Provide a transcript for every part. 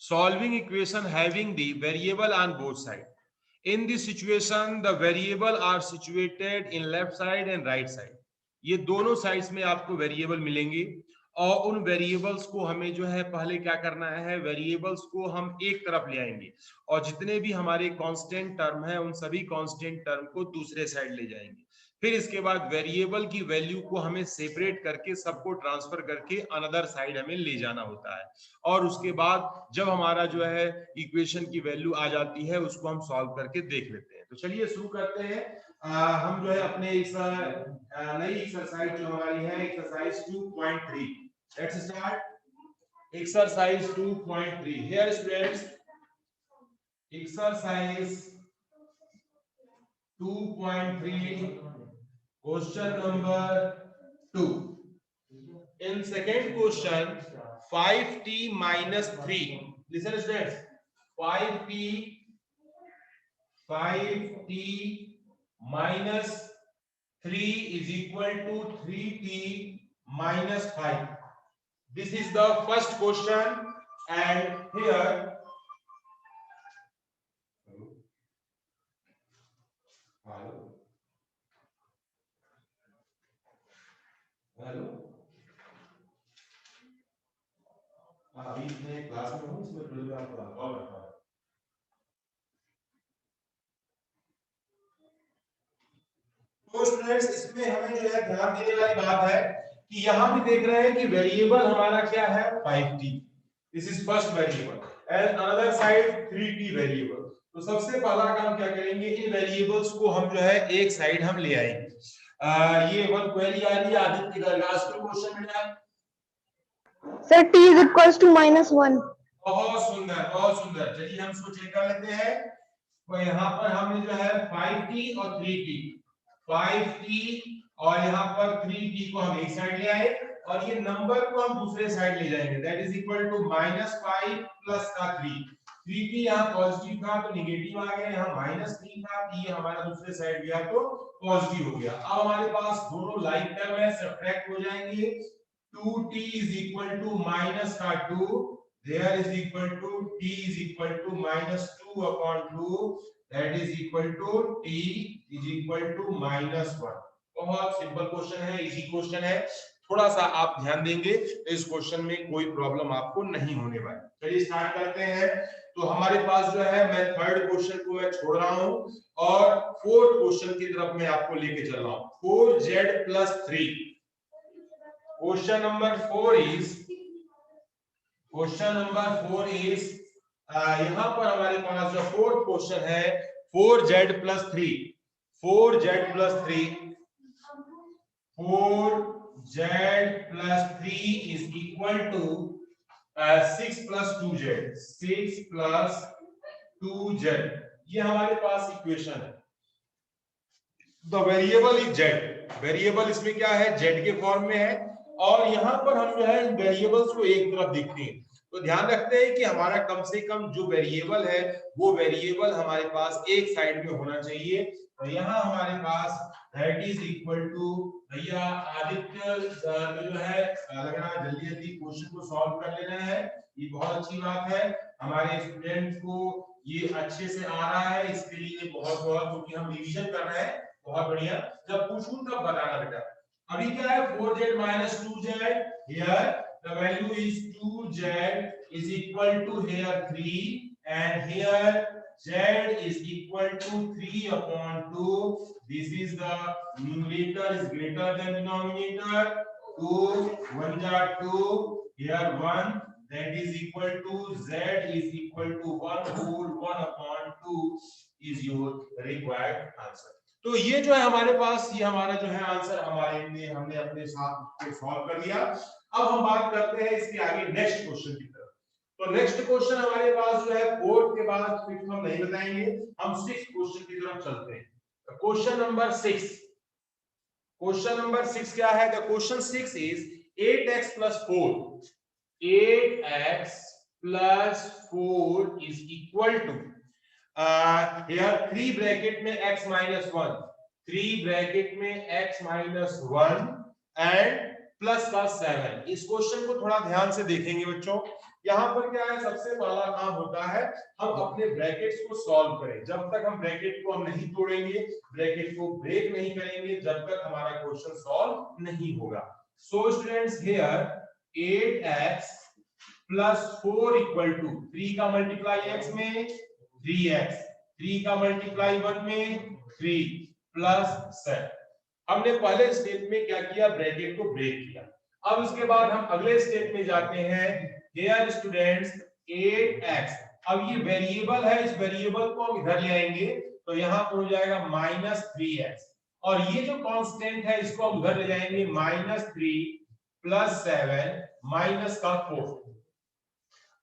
solving equation having the variable on both sides. In this situation the variable are situated in left side and right side. ये दोनों sides में आपको variable मिलेंगे और उन variables को हमें जो है पहले क्या करना है, वेरिएबल्स को हम एक तरफ ले आएंगे और जितने भी हमारे कांस्टेंट टर्म है उन सभी कांस्टेंट टर्म को दूसरे साइड ले जाएंगे। फिर इसके बाद वेरिएबल की वैल्यू को हमें सेपरेट करके सबको ट्रांसफर करके अनदर साइड हमें ले जाना होता है और उसके बाद जब हमारा जो है इक्वेशन की वैल्यू आ जाती है उसको हम सॉल्व करके देख लेते हैं। तो चलिए शुरू करते हैं। हम जो है अपने इस नई एक्सरसाइज जो हमारी है exercise 2.3, let's start exercise 2.3। Here students exercise 2.3 question number 2. In second question 5t minus 3, listen students, 5t minus 3 is equal to 3t minus 5. This is the first question and here hello अभी मैं class में हूँ, इसमें थोड़ी देर आपको call करता हूँ। तो स्टूडेंट्स इसमें हमें जो है ध्यान देने वाली बात है कि यहाँ भी देख रहे हैं कि वेरिएबल हमारा क्या है 5t, this is first variable and another side 3t variable. तो सबसे पहला काम क्या करेंगे, इन वेरिएबल्स को हम जो है एक साइड हम ले आएंगे। ये वन क्वेरी आ रही है आदित्य गर्गास को क्वेश्चन में sir t is equals to -1। बहुत सुंदर बहुत सुंदर। चलिए हम इसको चेक कर लेते हैं। तो यहाँ पर हमने जो है 5t और 3t, 5t और यहाँ पर 3t को हम एक साइड ले आए और ये नंबर को हम दूसरे साइड ले जाएंगे, that is equal to -5 plus का 3। 3t यहाँ पॉजिटिव था तो नेगेटिव आ गया, यहाँ -3 था t हमारा दूसरे साइड गया तो पॉजिटिव हो गया। अब हमारे पास दोनों लाइक टर्म है, सब्ट्रैक्ट हो जाएंगे। 2t is equal to minus का 2, there is equal to t is equal to -2 upon 2, that is equal to t is equal to -1। बहुत सिंपल क्वेश्चन है, इजी क्वेश्चन है, थोड़ा सा आप ध्यान देंगे तो इस क्वेश्चन में कोई प्रॉब्लम आपको नहीं होने वाली। चलिए स्टार्ट करते हैं। तो हमारे पास जो है मैं थर्ड क्वेश्चन को मैं छोड़ रहा हूं और फोर्थ क्वेश्चन की तरफ मैं आपको लेके चल रहा हूं। 4z + 3। Question number 4 is यहाँ पर हमारे पास जो फोर्थ क्वेश्चन है 4z + 3, 4z + 3, 4z + 3 is equal to 6 + 2z, 6 + 2z। ये हमारे पास इक्वेशन है। The variable is z, variable इसमें क्या है, z के फॉर्म में है और यहाँ पर हम जो है इन वेरिएबल्स को एक तरफ देखते हैं तो ध्यान रखते हैं कि हमारा कम से कम जो वेरिएबल है वो वेरिएबल हमारे पास एक साइड में होना चाहिए। तो यहाँ हमारे पास दैट इज इक्वल टू, भैया आदित्य जो है लग रहा है जल्दी जल्दी क्वेश्चन को सॉल्व कर ले रहे हैं, ये बहुत अच्छी बात है। हमारे स्टूडेंट्स को ये अच्छे से आ रहा है, इसके लिए बहुत बहुत, क्योंकि हम रिवीजन कर रहे हैं, बहुत बढ़िया। जब पूछूं तब बताना बेटा। अभी क्या है 4z - 2z, here the value is 2z is equal to here 3 and here z is equal to 3 upon 2. This is the numerator is greater than denominator, 2 1 ja 2, here 1, that is equal to z is equal to 1 whole 1 upon 2 is your required answer। तो ये जो है हमारे पास, ये हमारा जो है answer हमने अपने साथ सॉल्व कर दिया। अब हम बात करते हैं इसके आगे नेक्स्ट क्वेश्चन की तरफ। तो नेक्स्ट क्वेश्चन हमारे पास जो है फोर्थ के बाद फिफ्थ हम नहीं बताएंगे, हम सिक्स्थ क्वेश्चन की तरफ चलते हैं। क्वेश्चन नंबर 6, क्वेश्चन नंबर 6 क्या है? The question 6 is 8x + 4, 8x + 4 is equal to here 3 bracket में x - 1, 3 ब्रैकेट में x - 1 एंड प्लस का 7। इस क्वेश्चन को थोड़ा ध्यान से देखेंगे बच्चों। यहाँ पर क्या है, सबसे पहला काम होता है हम अपने ब्रैकेट्स को सॉल्व करें। जब तक हम ब्रैकेट को हम नहीं तोड़ेंगे, ब्रैकेट को ब्रेक नहीं करेंगे, जब तक हमारा क्वेश्चन सॉल्व नहीं होगा। So students here 8x plus 4 equal to 3 का मल्टीप्लाई x में 3x, 3 का मल्टीप्लाई 1 में 3 प्लस 7। हमने पहले स्टेप में क्या किया, ब्रैकेट को ब्रेक किया। अब उसके बाद हम अगले स्टेप में जाते हैं। हियर स्टूडेंट्स 8x, अब ये वेरिएबल है, इस वेरिएबल को हम इधर ले आएंगे तो यहाँ पर हो जाएगा -3x, और ये जो कांस्टेंट है इसको हम उधर ले जाएंगे -3 प्लस 7 माइनस का 4।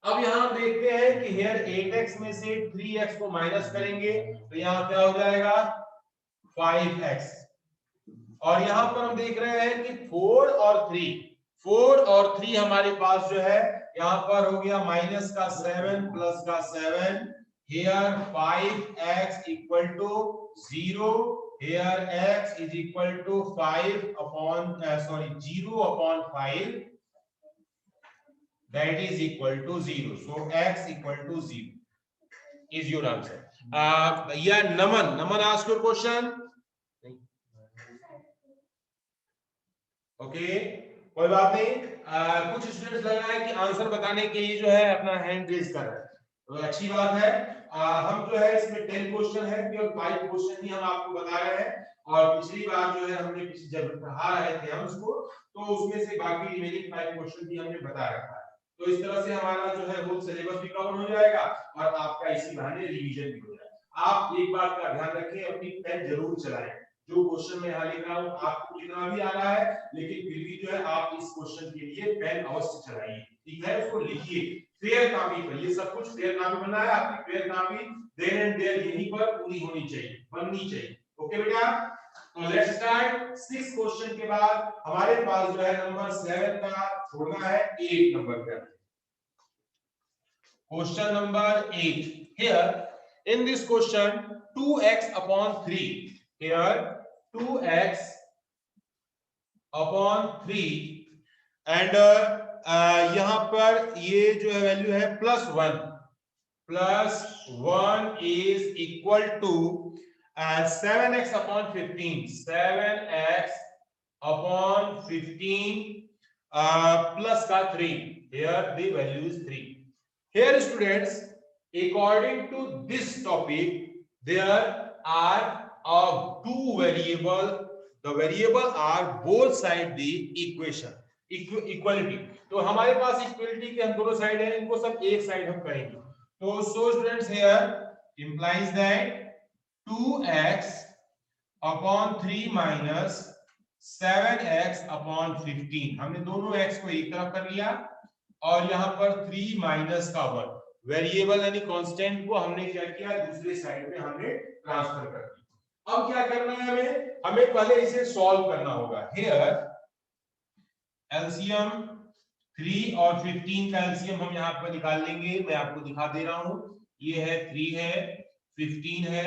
अब यहां देखते हैं कि हियर 8x में से 3x को माइनस करेंगे तो यहाँ क्या हो जाएगा 5x, और यहां पर हम देख रहे हैं कि 4 और 3 हमारे पास जो है यहाँ पर हो गया माइनस का 7 प्लस का 7। Here 5x equal to 0, here x is equal to 5 upon 0 upon 5, that is equal to 0. So x equal to 0 is your answer. Yeah, Naman ask your question. Okay, कोई बात नहीं। कुछ स्टूडेंट्स लग रहा है कि आंसर बताने के लिए जो है अपना हैंड रेज कर रहे हैं, तो अच्छी बात है। हम जो है इसमें 10 क्वेश्चन है, केवल 5 क्वेश्चन ही हम आपको बता रहे हैं, और पिछली बार जो है हमने जब पढ़ा रहे थे हम उसको, तो उसमें से बाकी रिमेनिंग 5 क्वेश्चन भी हमने बता रखा है। तो इस तरह से हमारा जो है वो सिलेबस भी कवर हो जाएगा और आपका इसी बहाने रिवीजन भी हो जाएगा। आप एक बात का ध्यान रखें, अपनी पेन जरूर चलाएं। जो क्वेश्चन मैं यहाँ लिख रहा हूँ आपको कितना भी आ रहा है, लेकिन फिर भी जो है आप इस क्वेश्चन के लिए पेन अवश्य चलाइए, ठीक है, उसको लिखिए फेयर कॉपी पर। ये सब कुछ फेयर कॉपी बना है, आपकी fair copy there and there यहीं पर पूरी होनी चाहिए, बननी चाहिए। ओके बेटा, तो लेट्स स्टार्ट। 6 क्वेश्चन के बाद हमारे पास जो है नंबर 7 का छोड़ना है, 8 नंबर का। Question number 8, here in this question 2x upon 3, here 2x upon 3 and यहां पर ये जो है वैल्यू है +1, +1 is equal to 7x upon 15, 7x upon 15 plus का 3, here the value is 3. Here students, according to this topic there are two variable, the variable are both side the equation equality। तो हमारे पास equality के हम दोनों side है, इनको सब एक साइड हम करेंगे। तो so students here implies that 2x upon 3 minus 7x upon 15, हमने दोनों x को एक तरफ कर लिया और यहाँ पर 3 माइनस का 1 वेरिएबल यानी कांस्टेंट को हमने क्या किया, दूसरे साइड में हमने ट्रांसफर कर दिया। अब क्या करना है हमें पहले इसे सॉल्व करना होगा। हियर एलसीएम 3 और 15 का एलसीएम हम यहाँ पर निकाल लेंगे। मैं आपको दिखा दे रहा हूँ, ये है 3 है 15 है,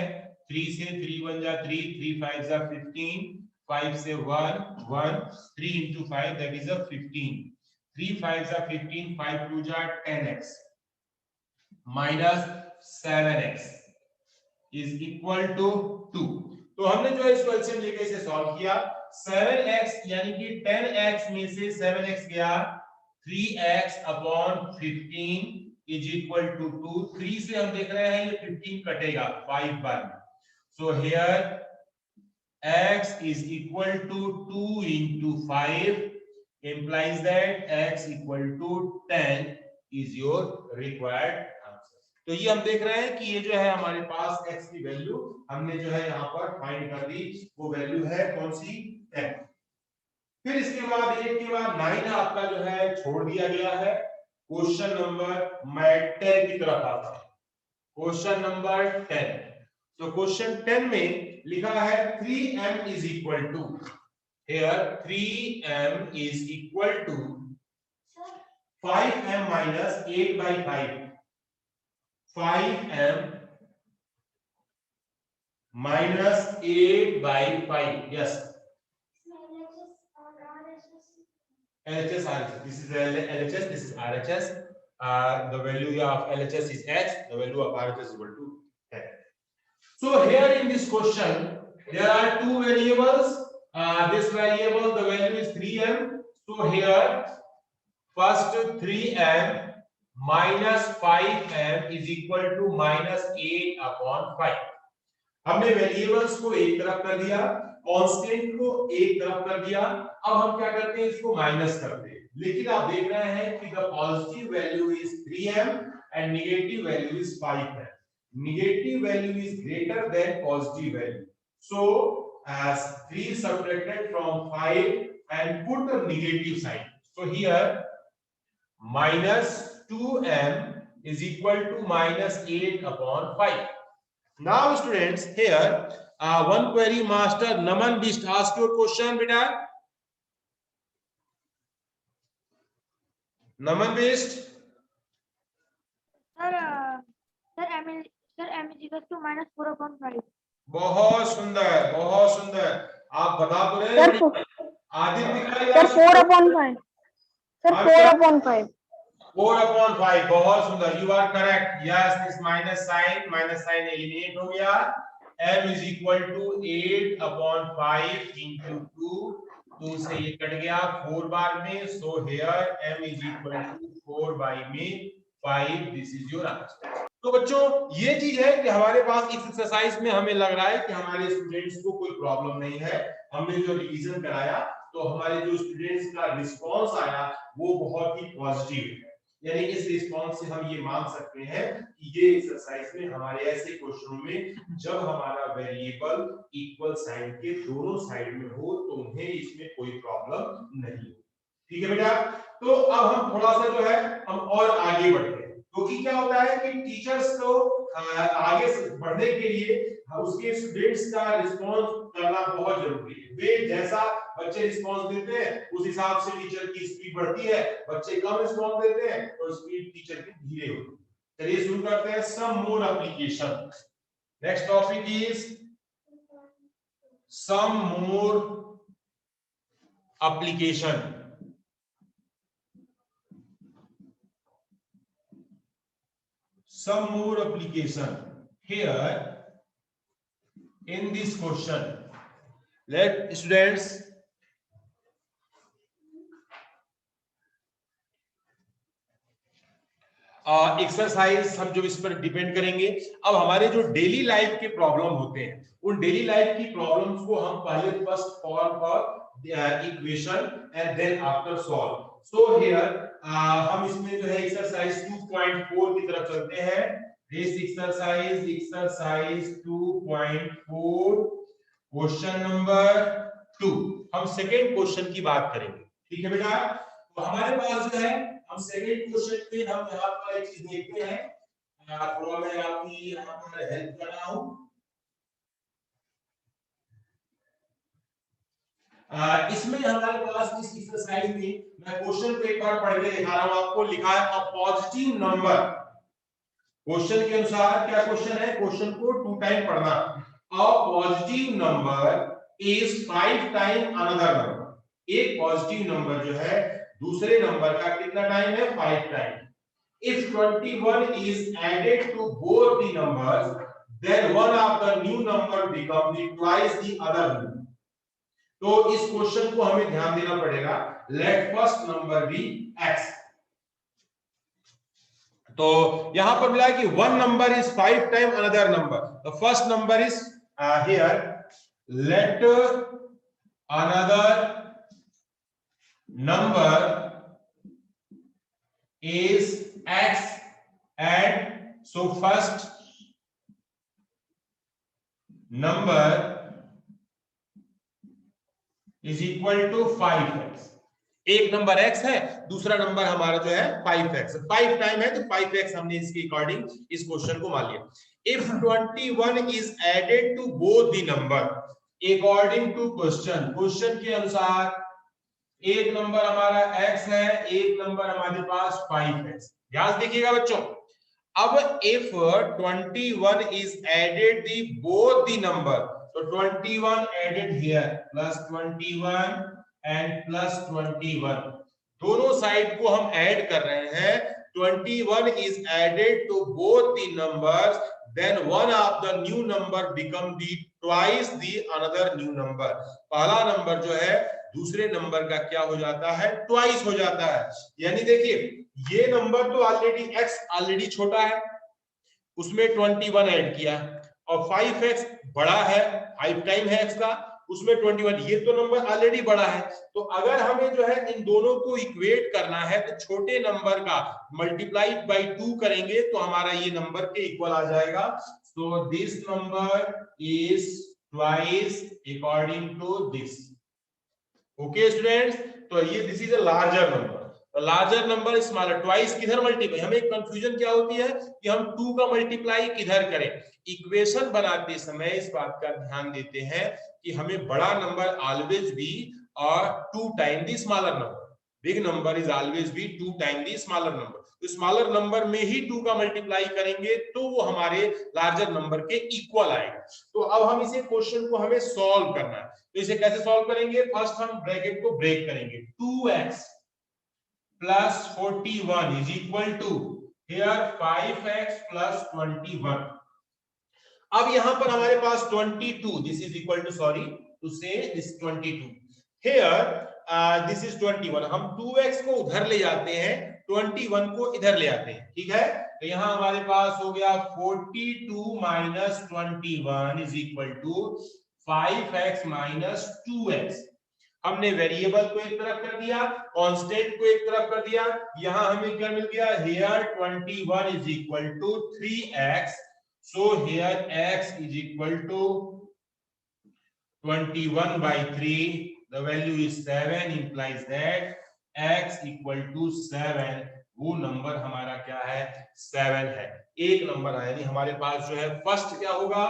3 से 3 बन जा 3, 3 5 जा 15, 5 से 1 1, 3 into 5 that is a 15, 3 5 जा 15, 5 2 जा 10x minus 7x is equal to 2। तो हमने जो है इसको एलसीएम लेके इसे सॉल्व किया। 7x यानी कि 10x में से 7x गया, 3x upon 15 is equal to 2। 3 से हम देख रहे हैं ये 15 कटेगा 5 बार में, so here x is equal to 2 into 5 implies that x equal to 10 is your required answer। तो ये हम देख रहे हैं कि ये जो है हमारे पास x की वैल्यू हमने जो है यहाँ पर फाइंड कर दी, वो वैल्यू है कौन सी 10। फिर इसके बाद 8 के बाद 9 आपका जो है छोड़ दिया गया है। क्वेश्चन नंबर मैं 10 की तरफ आता हूं। क्वेश्चन नंबर 10, तो क्वेश्चन 10 में लिखा है 3m is equal to, here 3m is equal to 5m minus 8 by 5, 5m minus 8 by 5, yes, LHS RHS, this is LHS, this is RHS, the value of LHS is H, the value of RHS is equal to 10. So here in this question, there are two variables. This variable, the value is 3m. So here, first 3m minus 5m is equal to minus 8 upon 5. हमने variables को एक तरफ कर दिया, constant को एक तरफ कर दिया. अब हम क्या करते हैं, इसको माइनस करते हैं. लेकिन आप देख रहे हैं कि the positive value is 3m and negative value is 5m. Negative value is greater than positive value. So as 3 subtracted from 5 and put the negative sign. So here minus 2m is equal to minus 8 upon 5. Now students, here one query master Naman Bist ask your question beta. Naman Bist. Sir, m is equal to minus 4 upon 5. बहुत सुंदर, बहुत सुंदर. आप बता तो रहे हैं. Sir, Aditya दिखाएगा. sir 4 upon 5. Sir 4 upon 5. 4 upon 5. बहुत सुंदर. You are correct. Yes, this minus sign eliminate हो गया. m is equal to 8 upon 5 into 2. 2 से ये कट गया 4 बार में. So here m is equal to 4 by में 5. This is your answer. तो बच्चों, ये चीज है कि हमारे पास इस एक्सरसाइज में हमें लग रहा है कि हमारे स्टूडेंट्स को कोई प्रॉब्लम नहीं है. हमने जो रिवीजन कराया तो हमारे जो स्टूडेंट्स का रिस्पांस आया वो बहुत ही पॉजिटिव है. यानी इस रिस्पांस से हम ये मान सकते हैं कि ये एक्सरसाइज में हमारे ऐसे क्वेश्चनों में जब हमारा वेरिएबल इक्वल साइन के दोनों साइड में हो तो उन्हें इसमें कोई प्रॉब्लम नहीं हो. ठीक है बेटा. तो अब हम थोड़ा सा जो है हम और आगे बढ़ते हैं, क्योंकि क्या होता है कि टीचर्स को आगे बढ़ने के लिए उसके स्टूडेंट्स का रिस्पांस करना बहुत जरूरी है. वे जैसा बच्चे रिस्पांस देते हैं उस हिसाब से टीचर की स्पीड बढ़ती है. बच्चे कम रिस्पांस देते हैं तो स्पीड टीचर की धीरे होती है. चलिए शुरू करते हैं. Some more application. Next topic is some more application. Some more application. Here in this question, let students exercise हम जो इस पर डिपेंड करेंगे. अब हमारे जो डेली लाइफ के प्रॉब्लम होते हैं उन डेली लाइफ की प्रॉब्लम्स को हम पहले first form for equation and then after solve. So here हम इसमें जो है एक्सरसाइज 2.4 की तरफ चलते हैं. This exercise 2.4 question number 2. हम सेकेंड क्वेश्चन की बात करेंगे. ठीक है बेटा. तो हमारे पास जो है हम सेकेंड क्वेश्चन पे हम यहाँ पर एक चीज देखते हैं. थोड़ा मैं आपकी यहाँ पर हेल्प कर रहा हूँ. इसमें हमारे पास इस एक्सरसाइज में मैं क्वेश्चन को एक बार पढ़ के दिखा रहा हूं आपको. लिखा है अ पॉजिटिव नंबर. क्वेश्चन के अनुसार क्या क्वेश्चन है, क्वेश्चन को 2 टाइम पढ़ना. A positive number is 5 time another number. एक पॉजिटिव नंबर जो है दूसरे नंबर का कितना टाइम है, 5 time. If 21 is added to both the numbers then one of the new number become the twice the other number. तो इस question को हमें ध्यान देना पड़ेगा. Let first number be x. तो यहां पर मिला कि one number is 5 time another number. The first number is here let another number is x and so first number is equal to 5x. एक नंबर x है, दूसरा number हमारा जो है 5x. 5 टाइम है तो 5x हमने इसके अकॉर्डिंग इस क्वेश्चन को मान लिया. If 21 is added to both the number according to question, question के अनुसार एक नंबर हमारा x है, एक नंबर हमारे पास 5x. ध्यान देखिएगा बच्चों. अब if 21 is added the both the number, so 21 added here plus 21 and plus 21 दोनों साइड को हम ऐड कर रहे हैं 21 is added to both the numbers, then one of the new number become the twice the another new number. पहला number जो है दूसरे नंबर का क्या हो जाता है, ट्वाइस हो जाता है। यानी देखिए ये नंबर तो ऑलरेडी x ऑलरेडी छोटा है, उसमें 21 ऐड किया, और 5x बड़ा है, 5 टाइम है x का, उसमें 21, ये तो नंबर ऑलरेडी बड़ा है। तो अगर हमें जो है इन दोनों को इक्वेट करना है तो छोटे नंबर का मल्टीप्लाइड बाय 2 करेंगे तो हमारा ये नंबर के इक्वल आ जाएगा। So this number is twice according to this. Okay students, तो ये this is a larger number, larger number smaller, twice किधर मल्टीप्लाई, हमें कंफ्यूजन क्या होती है कि हम 2 का मल्टीप्लाई किधर करें। इक्वेशन बनाते समय इस बात का ध्यान देते हैं कि हमें बड़ा नंबर ऑलवेज बी और 2 time the smaller number, big number is always be 2 time the smaller number. तो स्मॉलर नंबर में ही 2 का मल्टीप्लाई करेंगे तो वो हमारे लार्जर नंबर के इक्वल आएगा। तो अब हम इसे क्वेश्चन को हमें सॉल्व करना है, तो इसे कैसे सॉल्व करेंगे, फर्स्ट हम ब्रैकेट को ब्रेक करेंगे। 2x plus 41 is equal to here 5x plus 21। अब यहां पर हमारे पास 22, this is equal to, sorry to say this 22, here this is 21, हम 2x को उधर ले जाते हैं, 21 को इधर ले आते हैं, ठीक है। तो यहां हमारे पास हो गया 42 minus 21 is equal to 5x minus 2x। हमने वेरिएबल को एक तरफ कर दिया, कांस्टेंट को एक तरफ कर दिया, यहां हमें क्या मिल गया, here 21 is equal to 3x, so here x is equal to 21 by 3, the value is 7, implies that x equal to 7, वो नंबर हमारा क्या है, 7 है। एक नंबर है, यानी हमारे पास जो है फर्स्ट क्या होगा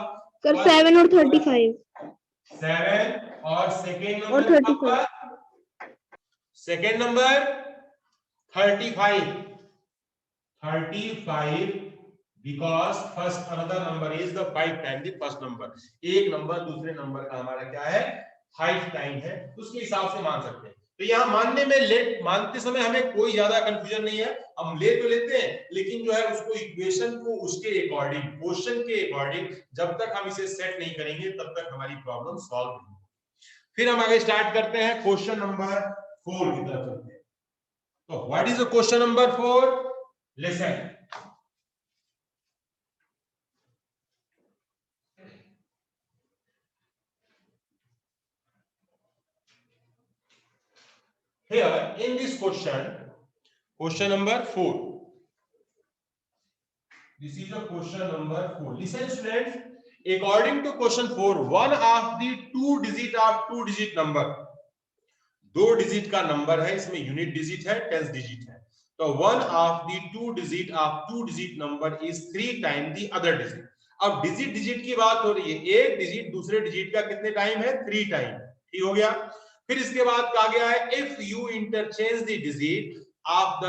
सर 7 और 35, 7 और सेकेंड और number 35, second number 35 because first another number is the 5 time the first number. एक नंबर दूसरे नंबर का हमारा क्या है, 5 टाइम है, उसके हिसाब से मान सकते हैं। तो यहाँ मानने में लेट मानते समय हमें कोई ज्यादा कंफ्यूजन नहीं है, हम ले तो लेते हैं लेकिन जो है उसको इक्वेशन को उसके अकॉर्डिंग, क्वेश्चन के अकॉर्डिंग जब तक हम इसे सेट नहीं करेंगे तब तक हमारी प्रॉब्लम सॉल्व नहीं होगी। फिर हम आगे स्टार्ट करते हैं, क्वेश्चन नंबर 4 की तरफ चलते हैं। तो what is the question number 4? Listen, here in this question number 4, this is a question number 4. Listen students, according to question 4, one of the two digit number, 2 digit का number है, इसमें unit digit है, 10 digit है, तो one of the two digit number is 3 time the other digit। अब digit की बात हो रही है, एक डिजिट दूसरे डिजिट का कितने टाइम है, 3 टाइम, ठीक हो गया। फिर इसके बाद कहा गया है if you interchange the digit of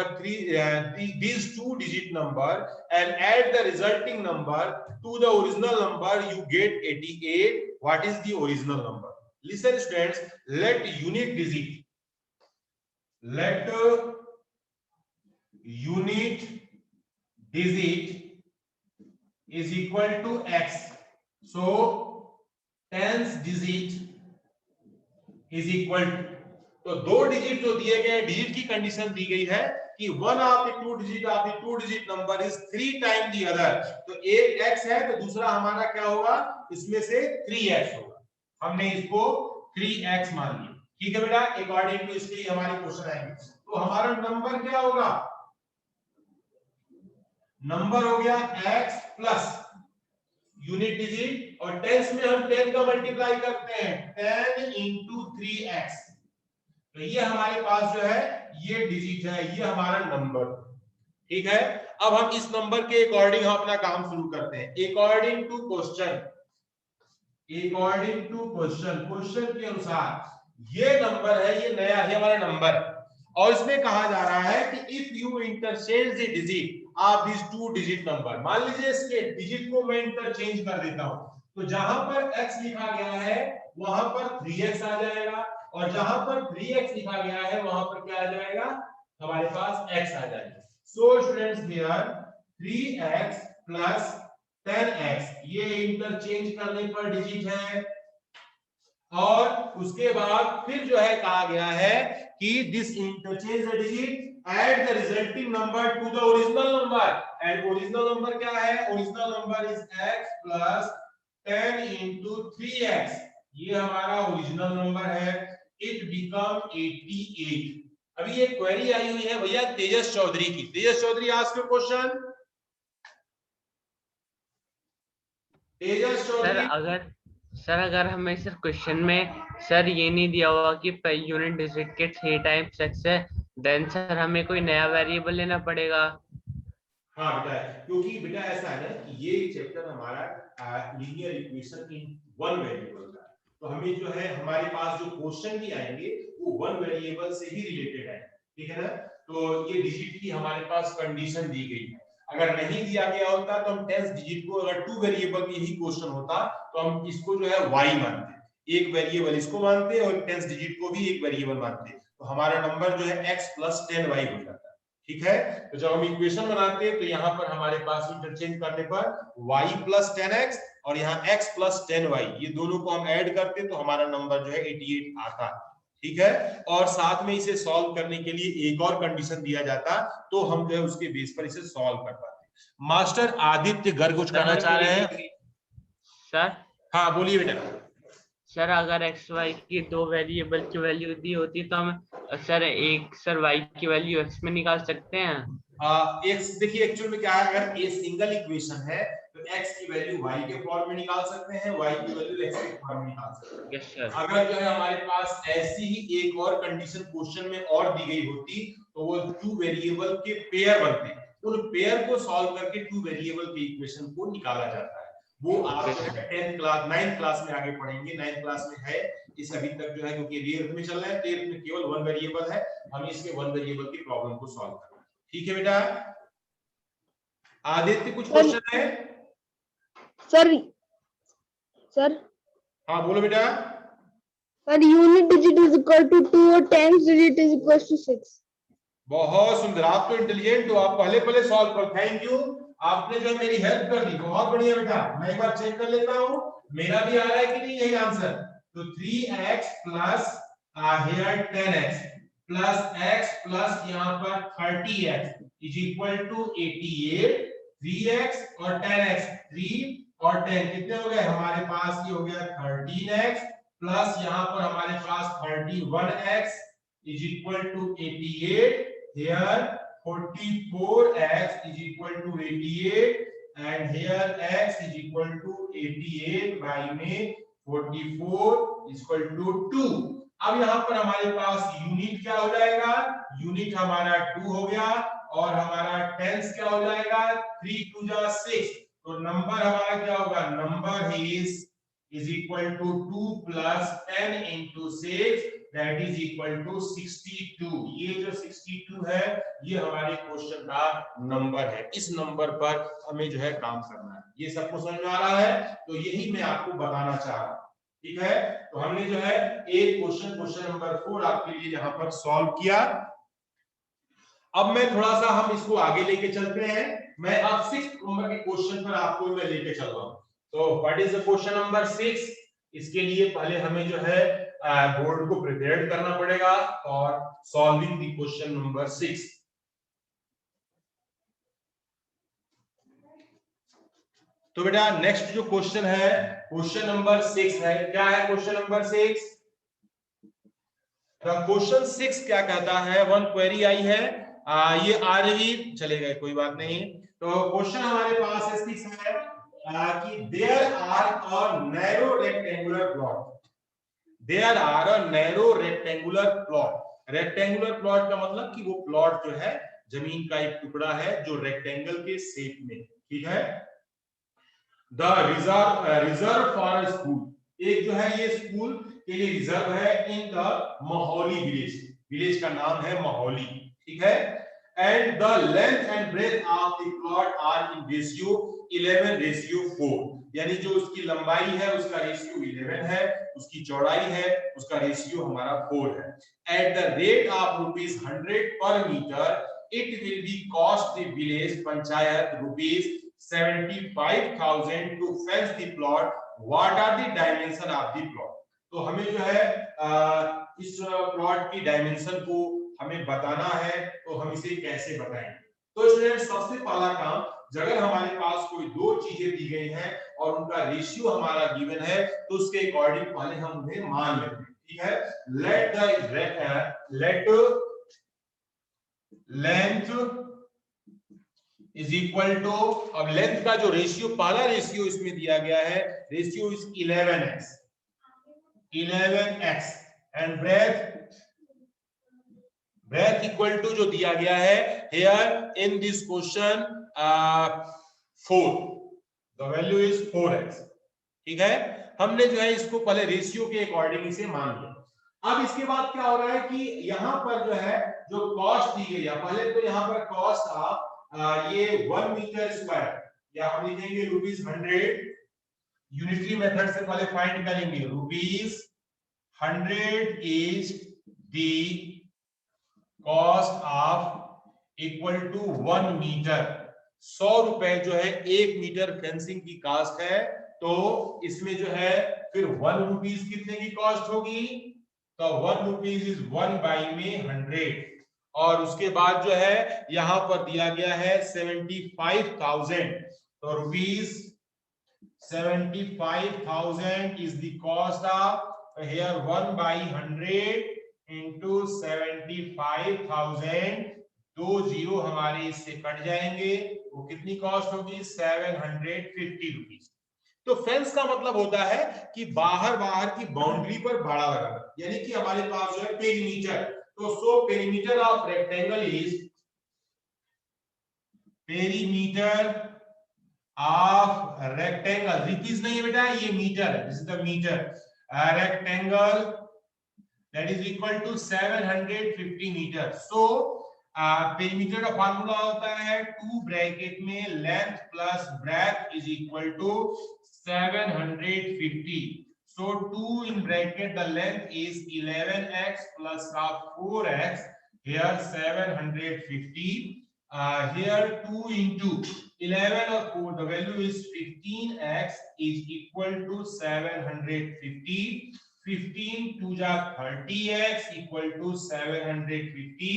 these 2 digit number and add the resulting number to the original number, you get 88. What is the original number? Listen students, let unit digit is equal to x, so tens digit is equal to, तो 2 digit जो दिए गए, digit की condition दी गई है कि one of the two digit number is 3 time the other, तो एक x है तो दूसरा हमारा क्या होगा, इसमें से 3x होगा, हमने इसको 3x मान लिया, ठीक है बेटा। अकॉर्डिंग टू इसके लिए हमारे क्वेश्चन आएंगे, तो हमारा नंबर क्या होगा, नंबर हो गया x प्लस यूनिट डिजिट, और टेंस में हम 10 का मल्टीप्लाई करते हैं, 10 into 3x, तो ये हमारे पास जो है ये डिजिट है, ये हमारा नंबर, ठीक है। अब हम इस नंबर के अकॉर्डिंग हम अपना काम शुरू करते हैं। अकॉर्डिंग टू क्वेश्चन के अनुसार ये नंबर है, ये नया है हमारा नंबर, और इसमें कहा जा रहा है कि if you interchange the digit of this 2 digit number, मान लीजिए इसके डिजिट को मैं इंटरचेंज कर देता हूं, तो जहां पर x लिखा गया है वहां पर 3x आ जाएगा, और जहां पर 3x लिखा गया है वहां पर क्या आ जाएगा, हमारे पास x आ जाएगा। So students here 3x plus 10x ये इंटरचेंज करने पर डिजिट है, और उसके बाद फिर जो है कहा गया है कि this interchange the digit add the resulting number to the original number, and original number क्या है? original number is x plus 10 into 3x, ये हमारा ओरिजिनल नंबर है, it become 88। अभी एक क्वेरी आई हुई है भैया तेजस चौधरी की। Tejas Chaudhary ask your question. Tejas Chaudhary sir अगर हमें सर क्वेश्चन में सर ये नहीं दिया हुआ कि यूनिट डिजिट के 3 टाइम्स x है, देन सर हमें कोई नया वेरिएबल लेना पड़ेगा। हाँ बेटा, क्योंकि बेटा ऐसा है ना कि ये चैप्टर हमारा linear equation in one variable का, तो हमें जो है हमारे पास जो क्वेश्चन भी आएंगे वो वन वेरिएबल से ही रिलेटेड है, ठीक है ना। तो ये डिजिट की हमारे पास कंडीशन दी गई है, अगर नहीं दिया गया होता तो हम 10 डिजिट को, अगर टू वेरिएबल में यही क्वेश्चन होता तो हम इसको जो है y मानते, एक वेरिएबल इसको मानते और 10 डिजिट को भी एक वेरिएबल मानते, तो हमारा नंबर जो है x plus 10y हो जाता है, ठीक है। तो जब हम इक्वेशन बनाते हैं तो यहाँ पर हमारे पास इंटरचेंज करने पर y plus 10x और यहाँ x plus 10y, ये दोनों को हम ऐड करते तो हमारा नंबर जो है 88 आता, ठीक है। और साथ में इसे सॉल्व करने के लिए एक और कंडीशन दिया जाता, तो हम जो है उसके बेस पर इसे सॉल्व कर पाते। मास्टर आदित्य गर्ग कुछ कहना चाह रहे हैं सर? हाँ बोलिए बेटा। सर अगर एक्स वाई की दो वेरिएबल की वैल्यू दी होती तो हम सर वाई की वैल्यू एक्स में निकाल सकते हैं। एक्स देखिए एक्चुअल में क्या है, अगर ये सिंगल इक्वेशन है तो x की वैल्यू y के फॉर्म में निकाल सकते हैं, y की वैल्यू x के फॉर्म में निकाल सकते हैं। Yes sir. अगर जो है हमारे पास ऐसी ही एक और कंडीशन क्वेश्चन में और दी गई होती तो वो टू वेरिएबल के पेयर बनते, उन पेयर को सॉल्व करके टू वेरिएबल के इक्वेशन को निकाला जाता है। वो आप 10th क्लास 9th क्लास में आगे पढ़ेंगे, 9th क्लास में है इस अभी तक जो है, क्योंकि रियल में चल रहा है, 10th में केवल वन वेरिएबल है, हम इसके वन वेरिएबल की प्रॉब्लम को सॉल्व करना है, ठीक है बेटा। आदित्य कुछ क्वेश्चन है? सर हाँ बोलो बेटा। Sir unit digit is equal to 2 और tenth digit is equal to 6। बहुत सुंदर, आप तो इंटेलिजेंट हो, आप पहले सॉल्व करो। थैंक यू, आपने जो मेरी हेल्प कर दी, बहुत बढ़िया बेटा। मैं एक बार चेक कर लेता हूँ मेरा भी आ रहा है कि नहीं यही आंसर। तो 3x plus here 10x plus x plus यहाँ पर 30x is equal to 88। 3x और 10x, 3 और 10 कितने हो गए हमारे पास? ये हो गया 13x प्लस यहाँ पर हमारे पास 31x is equal to 88. Here 44x is equal to 88 and here x is equal to 88 by में 44 is equal to 2। अब यहाँ पर हमारे पास यूनिट क्या हो जाएगा? यूनिट हमारा 2 हो गया और हमारा टेंस क्या हो जाएगा? 3 2 जा 6, तो नंबर हमारा क्या होगा? Number is equal to 2 plus 10 into 6 that is equal to 62। ये जो 62 है ये हमारे क्वेश्चन का नंबर है, इस नंबर पर हमें जो है काम करना है। ये सबको समझ में आ रहा है? तो यही मैं आपको बताना चाह रहा हूं, ठीक है। तो हमने जो है एक क्वेश्चन नंबर 4 आपके लिए यहाँ पर सॉल्व किया। अब मैं थोड़ा सा हम इसको आगे लेके चलते हैं। मैं अब 6 नंबर के क्वेश्चन पर आपको मैं लेके चल रहा हूं। तो what is the question number 6? इसके लिए पहले हमें जो है बोर्ड को प्रिपेयर करना पड़ेगा और सॉल्विंग द क्वेश्चन नंबर 6। तो बेटा नेक्स्ट जो क्वेश्चन है, क्वेश्चन नंबर 6 है। क्या है क्वेश्चन नंबर 6? क्वेश्चन 6 क्या कहता है? वन क्वेरी आई है, ये आ रही चलेगा, कोई बात नहीं। तो क्वेश्चन हमारे पास है 6 है कि there are a narrow rectangular plot, there are a narrow rectangular plot। Rectangular plot का मतलब कि वो प्लॉट जो है जमीन का एक टुकड़ा है जो रेक्टेंगल के शेप में, ठीक है। The reserve for a school, एक जो है ये स्कूल के लिए रिजर्व है in the Mahauli village, village का नाम है माहौली, ठीक है। And the length and breadth of the plot are in ratio 11:4, यानी जो उसकी लंबाई है उसका रेशियो 11 है, उसकी चौड़ाई है उसका रेशियो हमारा 4 है। एट द रेट ऑफ ₹100 पर metre it will be cost the village panchayat rupees 75,000 to fence the plot. What are the dimension of the plot? तो हमें जो है इस प्लॉट की डायमेंशन को हमें बताना है, तो हम इसे कैसे बताएंगे? तो स्टूडेंट सबसे पहला काम, अगर हमारे पास कोई दो चीजें दी गई हैं और उनका रेशियो हमारा गिवन है, तो उसके अकॉर्डिंग पहले हम उन्हें मान लेते हैं। ठीक है, let length is equal to, अब लेंथ का जो रेशियो, पहला रेशियो इसमें दिया गया है, ratio is 11x and breadth equal to जो दिया गया है here in this question 4, the value is 4x। ठीक है, हमने जो है इसको पहले रेशियो के अकॉर्डिंग इसे मान लिया। अब इसके बाद क्या हो रहा है कि यहाँ पर जो है जो कॉस्ट दी गई है, पहले तो यहाँ पर कॉस्ट ऑफ ये 1 मीटर स्क्वायर, या हम लिखेंगे ₹100, यूनिटरी मेथड से पहले फाइंड करेंगे, ₹100 is the cost of equal to 1 metre. 100 रुपए जो है 1 मीटर फेंसिंग की कॉस्ट है, तो इसमें जो है फिर 1 रुपीज कितने की कॉस्ट होगी? तो 1 रुपीज इज 1 बाई में 100, और उसके बाद जो है यहां पर दिया गया है 75,000, तो rupees 75,000 is the cost of, here 1 by 100 into 75,000, 2 zero हमारे इससे कट जाएंगे, वो कितनी कॉस्ट होगी? 750 रुपीज। तो फेंस का मतलब होता है कि बाहर की बाउंड्री पर भाड़ा लगाना, यानी कि हमारे पास जो है पेरीमीटर, तो so perimeter of rectangle is, perimeter of rectangle, rupees नहीं है बेटा, ये मीटर है, this is the metre, rectangle that is equal to 750 metre. So perimeter का फार्मूला होता है 2 ब्रैकेट में length plus breadth is equal to 750। So 2 in bracket, the length is 11x plus of 4x, here 750, here 2 into 11 or 4, the value is 15x is equal to 750, 15 2 जा 30x equal to 750,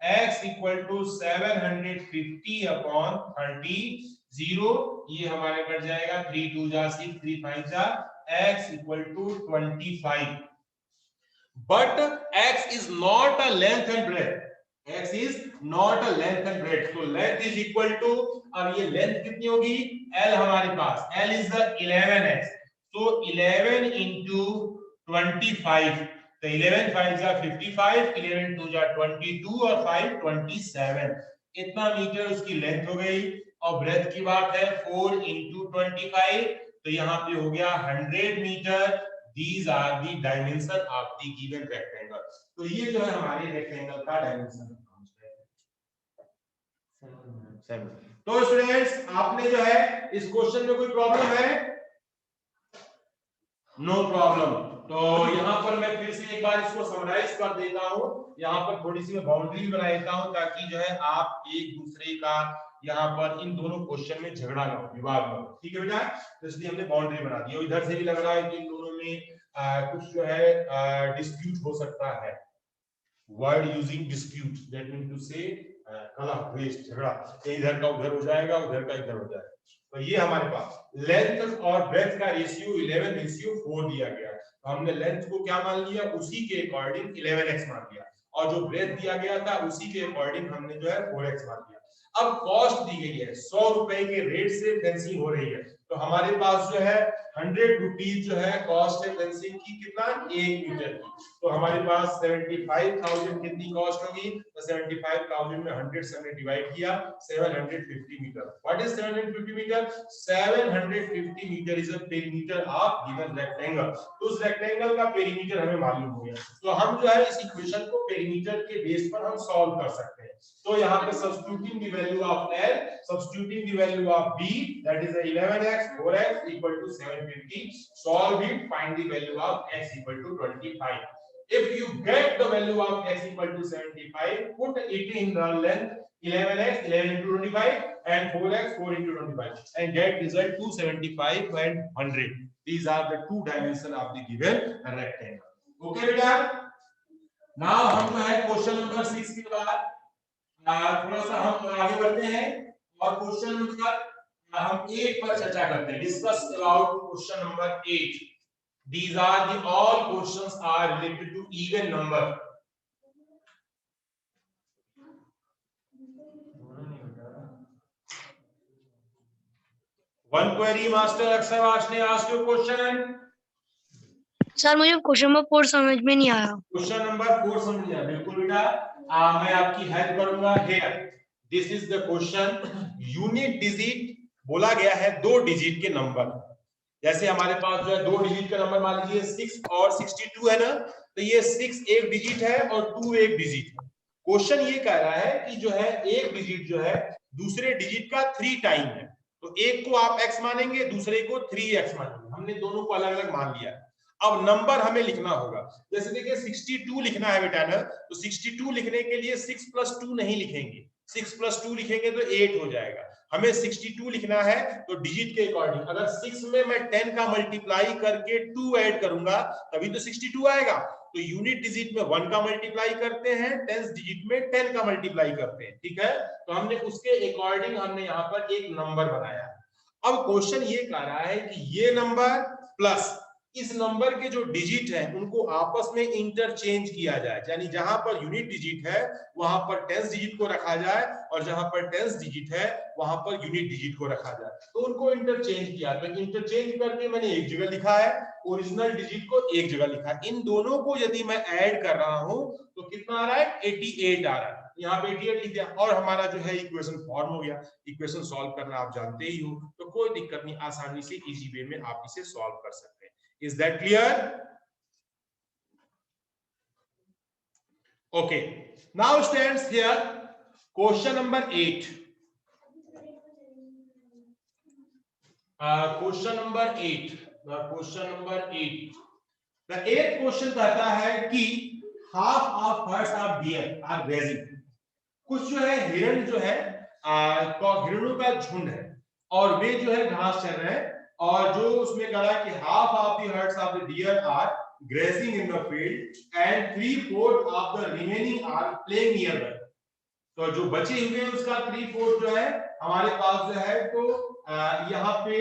x equal to 750 upon 30, 0 ये हमारे cut जाएगा, 3 2 जा 6, 3 5 जा, x equal to 25। But x is not a length and breadth, x is not a length and breadth, so length is equal to, अब ये length कितनी होगी? l हमारे पास, l is the 11x, so 11 into 25, तो 11 5 जा 55, 11 2 जा 22 और 5 27, इतना मीटर उसकी लेंथ हो गई। और ब्रेथ की बात है 4 into 25, तो यहाँ पे हो गया 100 metre. These are the dimension of the given rectangle. तो ये जो है हमारे रेक्टेंगल का डायमेंशन है। तो स्टूडेंट्स, आपने जो है इस क्वेश्चन में कोई प्रॉब्लम है? No problem. तो यहाँ पर मैं फिर से एक बार इसको समराइज कर देता हूँ, यहाँ पर थोड़ी सी मैं बाउंड्री बना देता हूँ ताकि जो है आप एक दूसरे का यहाँ पर इन दोनों क्वेश्चन में झगड़ा ना हो, विवाद ना हो। ठीक है बेटा, तो इसलिए हमने बाउंड्री बना दी। इधर से भी लग रहा है कि इन दोनों में कुछ जो है डिस्प्यूट हो सकता है। Word using dispute, that mean to say कलह, द्वेष, झगड़ा, इधर का उधर हो जाएगा, उधर का इधर हो जाएगा। तो ये हमारे पास लेंथ और ब्रेथ का रेशियो 11:4 दिया गया। तो हमने लेंथ को क्या मान लिया? उसी के अकॉर्डिंग 11x मान लिया, और जो ब्रेथ दिया गया था उसी के अकॉर्डिंग हमने जो है 4x मान लिया। अब कॉस्ट दी गई है, 100 रुपए के रेट से फेंसिंग हो रही है, तो हमारे पास जो है 100 रुपीज जो है कॉस्ट है फेंसिंग की, कितना? 1 मीटर की। तो हमारे पास 75,000 कितनी कॉस्ट होगी? तो 75,000 में 100 से हमने डिवाइड किया, 750 metre. What is 750 metre? 750 metre is a perimeter of given rectangle. तो उस रेक्टेंगल का पेरीमीटर हमें मालूम हो गया, तो हम जो है इस इक्वेशन को पेरीमीटर के बेस पर हम सॉल्व कर सकते हैं। तो यहाँ पे substituting the value of L, substituting the value of B, that is 11x 4x equal to 750, solve it, find the value of x equal to 25। If you get the value of x equal to 75, put it in the length 11x 11 into 25 and 4x 4 into 25 and get result 275 and 100. These are the two dimension of the given rectangle. Okay बेटा, now हम जो है question number 6 के बाद थोड़ा सा हम आगे बढ़ते हैं और क्वेश्चन नंबर हम 8 पर चर्चा करते हैं. Discuss about question number 8. These are the all questions are related to even number. One query, Master Akshay ने asked you question. सर मुझे क्वेश्चन नंबर 4 समझ में नहीं आया. क्वेश्चन नंबर 4 समझ लिया? बिल्कुल बेटा, मैं आपकी हेल्प करूंगा. Here, this is the question. Unit digit बोला गया है 2 डिजिट के नंबर. जैसे हमारे पास जो है 2 डिजिट का नंबर मान लीजिए 6 और 62 है ना, तो ये 6 एक डिजिट है और 2 एक डिजिट है. क्वेश्चन ये कह रहा है कि जो है एक डिजिट जो है दूसरे डिजिट का 3 टाइम है, तो एक को आप x मानेंगे, दूसरे को 3x मानेंगे. हमने दोनों को अलग अलग मान लिया. अब नंबर हमें लिखना होगा. जैसे देखिए 62 लिखना है बेटा ना, तो 62 लिखने के लिए 6 + 2 नहीं लिखेंगे, 6 + 2 लिखेंगे तो 8 हो जाएगा. हमें 62 लिखना है तो डिजिट के अकॉर्डिंग अगर 6 में मैं 10 का मल्टीप्लाई करके 2 ऐड करूंगा तभी तो 62 आएगा. तो यूनिट डिजिट में 1 का मल्टीप्लाई करते हैं, टेंस डिजिट में 10 का मल्टीप्लाई करते हैं. ठीक है, तो हमने उसके अकॉर्डिंग हमने यहाँ पर एक नंबर बनाया. अब क्वेश्चन ये कह रहा है कि ये नंबर प्लस इस नंबर के जो डिजिट है उनको आपस में इंटरचेंज किया जाए. यानी जहां पर यूनिट डिजिट है वहां पर टेंस डिजिट को रखा जाए और जहां पर टेंस डिजिट है वहां पर यूनिट डिजिट को रखा जाए. तो उनको इंटरचेंज किया. तो इंटरचेंज करके मैंने एक जगह लिखा है, ओरिजिनल डिजिट को एक जगह लिखा है. इन दोनों को यदि मैं ऐड कर रहा हूं तो कितना आ रहा है? 88 आ रहा है. यहाँ पे 88 लिख दिया और हमारा जो है इक्वेशन फॉर्म हो गया. इक्वेशन सॉल्व करना आप जानते ही हो, तो कोई दिक्कत नहीं, आसानी से इजी वे में आप इसे सॉल्व कर सकते हैं. Is that clear? Okay. Now stands here question number 8. Question number 8. The question number 8. The 8th question कहता है कि half of herds of deer are grazing. कुछ जो है हिरण जो है हिरणों का झुंड है और वे जो है घास चर रहे हैं, और जो उसमें कहा है कि half of the herds of the deer are grazing in the field and 3/4 of the remaining are playing nearby. तो जो बचे हुए हैं उसका 3/4 जो है हमारे पास जो है, तो यहाँ पे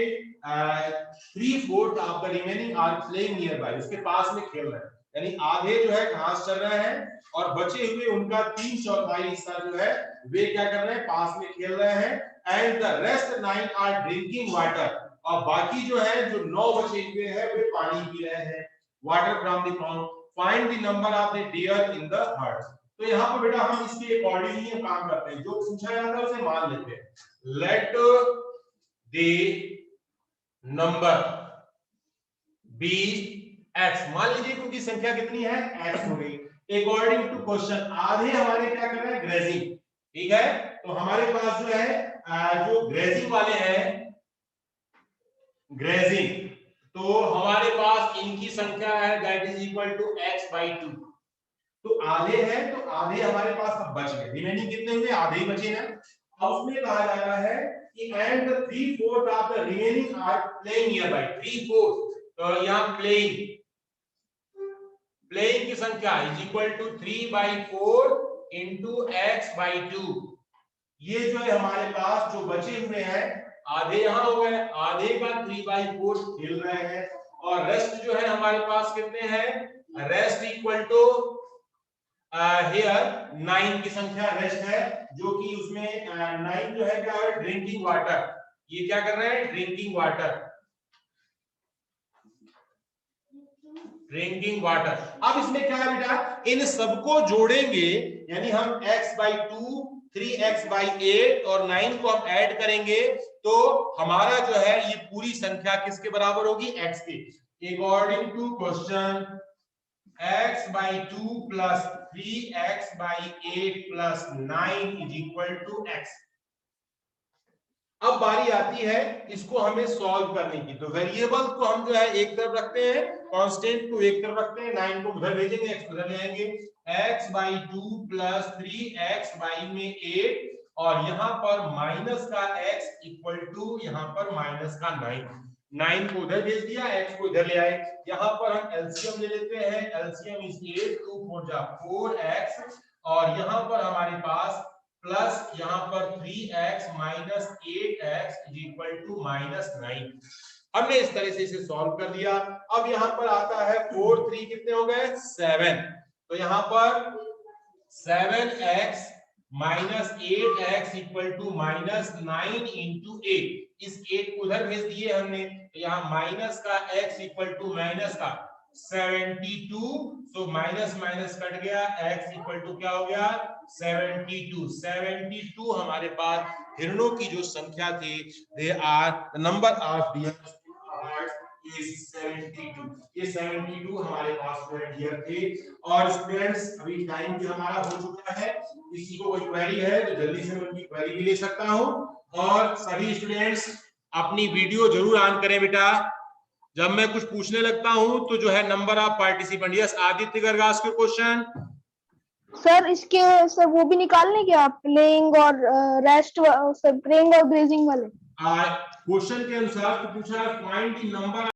3/4 of the remaining are playing nearby, उसके पास में खेल रहे हैं. यानी आधे जो है घास चल रहे हैं और बचे हुए उनका 3/4 हिस्सा जो है वे क्या कर रहे हैं? पास में खेल रहे हैं. And the rest 9 are drinking water, और बाकी जो है जो 9 बचे हुए हैं वे पानी पी रहे हैं. Water from the pond. Find the number of the deer in the herd. तो यहाँ पे बेटा हम इसके अकॉर्डिंग ही काम करते हैं, जो पूछा जाता है उसे मान लेते हैं. Let the number be x. मान लीजिए क्योंकि संख्या कितनी है? x हो गई. अकॉर्डिंग टू क्वेश्चन आधे हमारे क्या कर रहे हैं? ग्रेजिंग. ठीक है, तो हमारे पास जो है जो ग्रेजिंग वाले हैं, ग्रेजिंग, तो हमारे पास इनकी संख्या है that is equal to x/2. तो आधे हैं तो आधे हमारे पास अब बच गए. रिमेनिंग कितने हुए? आधे ही बचे ना. अब उसमें कहा जा रहा है कि and the 3/4 of the remaining are playing nearby. 3/4 तो यहां प्लेइंग की संख्या is equal to 3/4 into x/2. ये जो है हमारे पास जो बचे हुए हैं आधे यहाँ हो गए, आधे का 3/4 खेल रहे हैं और रेस्ट जो है हमारे पास कितने हैं? रेस्ट इक्वल टू हियर 9 की संख्या रेस्ट है, जो कि उसमें 9 जो है क्या है? Drinking water. ये क्या कर रहे हैं? Drinking water. Drinking water. अब इसमें क्या है बेटा? इन सबको जोड़ेंगे, यानी हम x/2 3x/8 और 9 को हम ऐड करेंगे तो हमारा जो है ये पूरी संख्या किसके बराबर होगी? x के. According to question x/2 plus 3x/8 plus 9 is equal to x. अब बारी आती है इसको हमें सॉल्व करने की। तो वेरिएबल को हम जो है एक तरफ रखते हैं, कांस्टेंट को एक तरफ रखते हैं, 9 को उधर भेजेंगे, x उधर ले आएंगे। x by 2 plus 3x by में 8 और यहाँ पर माइनस का x इक्वल टू यहाँ पर माइनस का 9 को उधर भेज दिया, x को इधर ले आए। यहाँ पर हम एलसीएम ले लेते हैं, एलसीएम इज 8 2 4 जा 4x और यहाँ पर हमारे पास प्लस यहाँ पर 3x minus 8x is equal to minus 9। हमने इस तरह से इसे सॉल्व कर दिया। अब यहाँ पर आता है 4 3 कितने हो गए 7, तो यहाँ पर 7x minus 8x equal to minus 9 into 8। इस 8 को उधर भेज दिए हमने, तो यहाँ माइनस का x इक्वल टू माइनस का 72, सो माइनस माइनस कट गया, x इक्वल टू क्या हो गया 72 हमारे पास हिरणों की जो संख्या थी, they are the number of deers is 72। ये 72 हमारे पास डियर थे। और स्टूडेंट्स अभी टाइम भी हमारा हो चुका है, किसी को कोई क्वेरी है तो जल्दी से मैं उनकी क्वेरी भी ले सकता हूं। और सभी स्टूडेंट्स अपनी वीडियो जरूर ऑन करें बेटा, जब मैं कुछ पूछने लगता हूं तो जो है number of participant. Yes Aditya Garg ask your question. Sir इसके सर वो भी निकालने क्या आप प्लेइंग और रेस्ट सर प्लेइंग और ग्रेजिंग वाले क्वेश्चन के अनुसार तो पूछा फाइंड द नंबर